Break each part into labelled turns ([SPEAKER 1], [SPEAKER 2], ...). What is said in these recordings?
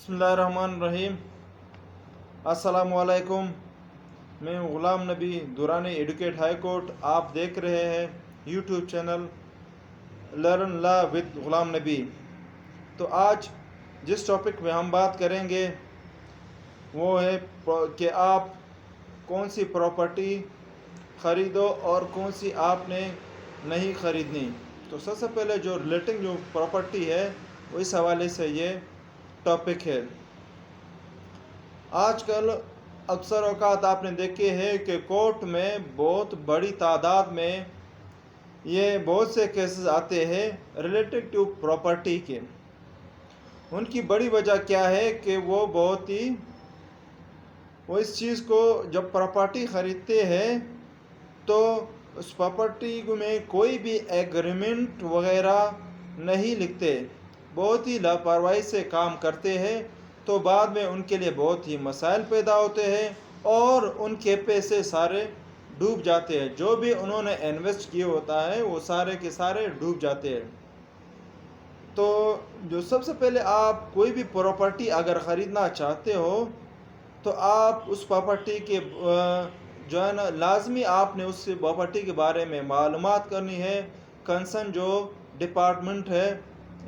[SPEAKER 1] बिस्मिल्लाहिर्रहमानिर्रहीम। अस्सलामुअलैकुम। मैं ग़ुलाम नबी दुरानी एडुकेट हाई कोर्ट। आप देख रहे हैं YouTube channel learn law with Ghulam Nabi. तो आज जिस टॉपिक में हम बात करेंगे वो है कि आप कौन सी प्रॉपर्टी ख़रीदो और कौन सी आपने नहीं ख़रीदनी। तो सबसे पहले जो रिलेटिंग जो प्रॉपर्टी है वो इस हवाले से ये टॉपिक है। आजकल अक्सर औकात आपने देखे हैं कि कोर्ट में बहुत बड़ी तादाद में ये बहुत से केसेस आते हैं रिलेटेड टू प्रॉपर्टी के। उनकी बड़ी वजह क्या है कि वो इस चीज़ को जब प्रॉपर्टी ख़रीदते हैं तो उस प्रॉपर्टी में कोई भी एग्रीमेंट वगैरह नहीं लिखते, बहुत ही लापरवाही से काम करते हैं। तो बाद में उनके लिए बहुत ही मसाइल पैदा होते हैं और उनके पैसे सारे डूब जाते हैं। जो भी उन्होंने इन्वेस्ट किए होता है वो सारे के सारे डूब जाते हैं। तो जो सबसे पहले आप कोई भी प्रॉपर्टी अगर ख़रीदना चाहते हो तो आप उस प्रॉपर्टी के जो है ना लाजमी आपने उस प्रॉपर्टी के बारे में मालूमात करनी है कंसर्न जो डिपार्टमेंट है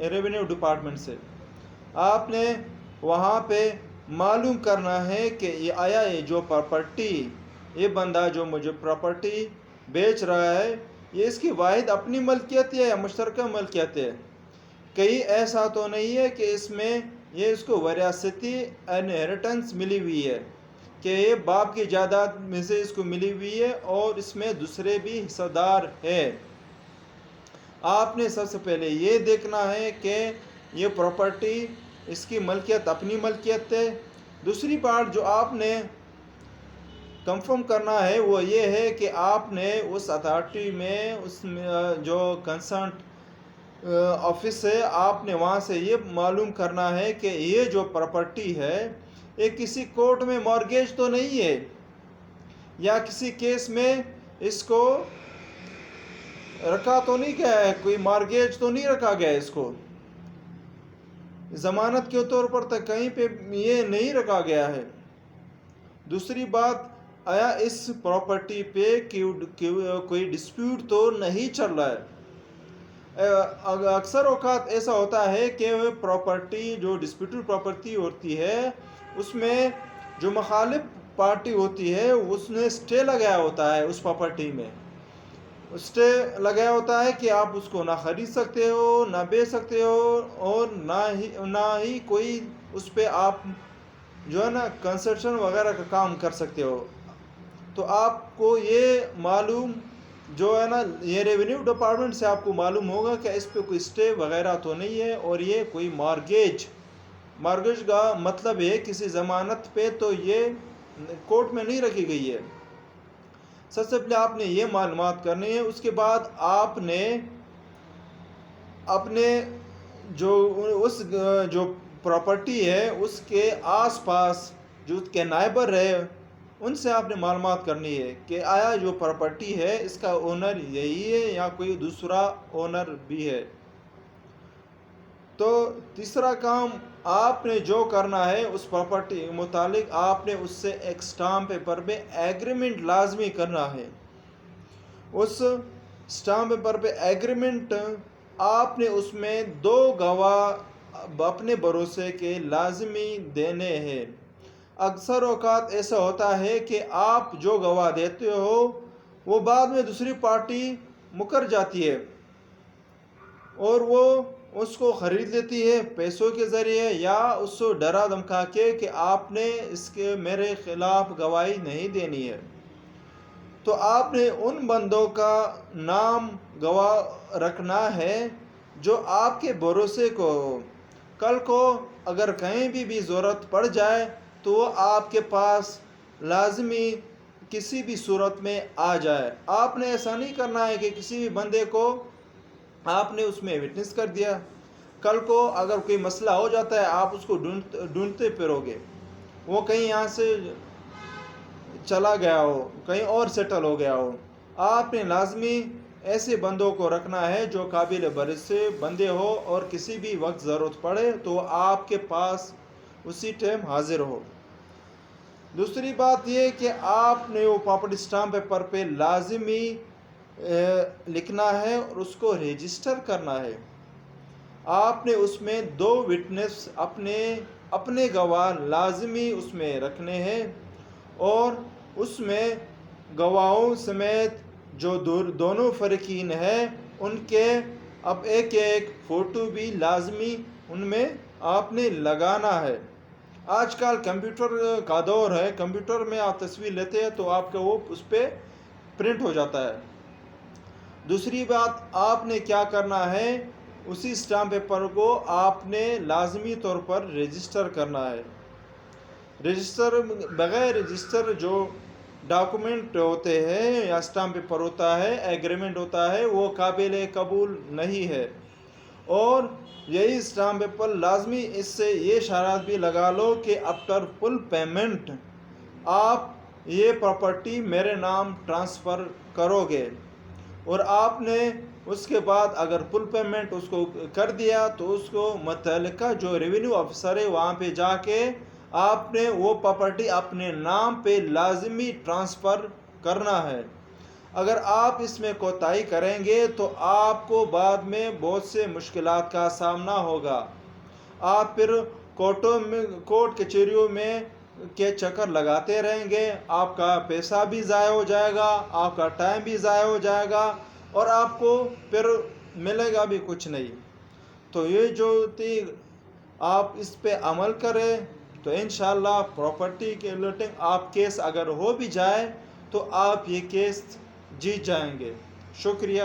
[SPEAKER 1] रेवेन्यू डिपार्टमेंट से। आपने वहाँ पे मालूम करना है कि ये जो प्रॉपर्टी ये बंदा जो मुझे प्रॉपर्टी बेच रहा है ये इसकी वाहिद अपनी मलकियत है या मुश्तरका मलकियत है। कहीं ऐसा तो नहीं है कि इसमें ये इसको वरासती इनहेरिटेंस मिली हुई है कि ये बाप की जायदाद में से इसको मिली हुई है और इसमें दूसरे भी हिस्सेदार है। आपने सबसे पहले ये देखना है कि ये प्रॉपर्टी इसकी मलकियत अपनी मलकियत है। दूसरी बात जो आपने कंफर्म करना है वो ये है कि आपने उस अथॉरिटी में उसमें जो कंसर्न ऑफिस है आपने वहाँ से ये मालूम करना है कि ये जो प्रॉपर्टी है ये किसी कोर्ट में मॉर्गेज तो नहीं है या किसी केस में इसको रखा तो नहीं गया है, कोई मॉर्गेज तो नहीं रखा गया है, इसको ज़मानत के तौर पर तक कहीं पे ये नहीं रखा गया है। दूसरी बात, आया इस प्रॉपर्टी पे कोई डिस्प्यूट तो नहीं चल रहा है। अक्सर औकात ऐसा होता है कि प्रॉपर्टी जो डिस्प्यूटेड प्रॉपर्टी होती है उसमें जो मुखालिफ पार्टी होती है उसने स्टे लगाया होता है, उस प्रॉपर्टी में स्टे लगाया होता है कि आप उसको ना ख़रीद सकते हो ना बेच सकते हो और ना ही कोई उस पर आप जो है ना कंस्ट्रक्शन वगैरह का काम कर सकते हो। तो आपको ये मालूम जो है ना ये रेवेन्यू डिपार्टमेंट से आपको मालूम होगा कि इस पे कोई स्टे वगैरह तो नहीं है और ये कोई मार्गेज का मतलब है किसी ज़मानत पे तो ये कोर्ट में नहीं रखी गई है। सबसे पहले आपने ये मालूमात करनी है। उसके बाद आपने अपने जो प्रॉपर्टी है उसके आसपास जो उसके नाइबर है उनसे आपने मालूमात करनी है कि आया जो प्रॉपर्टी है इसका ओनर यही है या कोई दूसरा ओनर भी है। तो तीसरा काम आपने जो करना है उस प्रॉपर्टी के मुतालिक आपने उससे एक स्टाम्प पेपर पे एग्रीमेंट लाजमी करना है। उस स्टाम्प पेपर पे एग्रीमेंट आपने उसमें 2 गवाह अपने भरोसे के लाजमी देने हैं। अक्सर औकात ऐसा होता है कि आप जो गवाह देते हो वो बाद में दूसरी पार्टी मुकर जाती है और वो उसको ख़रीद लेती है पैसों के ज़रिए या उसको डरा धमका के कि आपने इसके मेरे ख़िलाफ़ गवाही नहीं देनी है। तो आपने उन बंदों का नाम गवाह रखना है जो आपके भरोसे को कल को अगर कहीं भी ज़रूरत पड़ जाए तो वो आपके पास लाजमी किसी भी सूरत में आ जाए। आपने ऐसा नहीं करना है कि किसी भी बंदे को आपने उसमें विटनेस कर दिया, कल को अगर कोई मसला हो जाता है आप उसको ढूंढते फिरोगे, वो कहीं यहाँ से चला गया हो कहीं और सेटल हो गया हो। आपने लाजमी ऐसे बंदों को रखना है जो काबिल भरोसे बंदे हो और किसी भी वक्त ज़रूरत पड़े तो आपके पास اسی ٹائم حاضر ہو۔ دوسری بات یہ کہ آپ نے وہ پراپرٹی اسٹامپ پیپر پہ لازمی لکھنا ہے اور اس کو رجسٹر کرنا ہے۔ آپ نے اس میں 2 وٹنس اپنے گواہ لازمی اس میں رکھنے ہیں، اور اس میں گواہوں سمیت جو دونوں فریقین ہیں ان کے اب ایک فوٹو بھی لازمی ان میں آپ نے لگانا ہے۔ آج کل کمپیوٹر کا دور ہے، کمپیوٹر میں آپ تصویر لیتے ہیں تو آپ کا وہ اس پہ پرنٹ ہو جاتا ہے۔ دوسری بات، آپ نے کیا کرنا ہے، اسی اسٹامپ پیپر کو آپ نے لازمی طور پر رجسٹر کرنا ہے۔ بغیر رجسٹر جو ڈاکومنٹ ہوتے ہیں یا اسٹامپ پیپر ہوتا ہے، ایگریمنٹ ہوتا ہے، وہ قابل قبول نہیں ہے۔ اور یہی اسٹامپ پیپر لازمی اس سے یہ شرط بھی لگا لو کہ آفٹر فل پیمنٹ آپ یہ پراپرٹی میرے نام ٹرانسفر کرو گے، اور آپ نے اس کے بعد اگر فل پیمنٹ اس کو کر دیا تو اس کو متعلقہ جو ریونیو آفیسر ہے وہاں پہ جا کے آپ نے وہ پراپرٹی اپنے نام پہ لازمی ٹرانسفر کرنا ہے۔ اگر آپ اس میں کوتاہی کریں گے تو آپ کو بعد میں بہت سے مشکلات کا سامنا ہوگا۔ آپ پھر کورٹ کچہریوں میں کے چکر لگاتے رہیں گے، آپ کا پیسہ بھی ضائع ہو جائے گا، آپ کا ٹائم بھی ضائع ہو جائے گا، اور آپ کو پھر ملے گا بھی کچھ نہیں۔ تو یہ جو تھی آپ اس پہ عمل کریں تو انشاءاللہ پراپرٹی کے ریلیٹنگ آپ کیس اگر ہو بھی جائے تو آپ یہ کیس جیت جائیں گے۔ شکریہ۔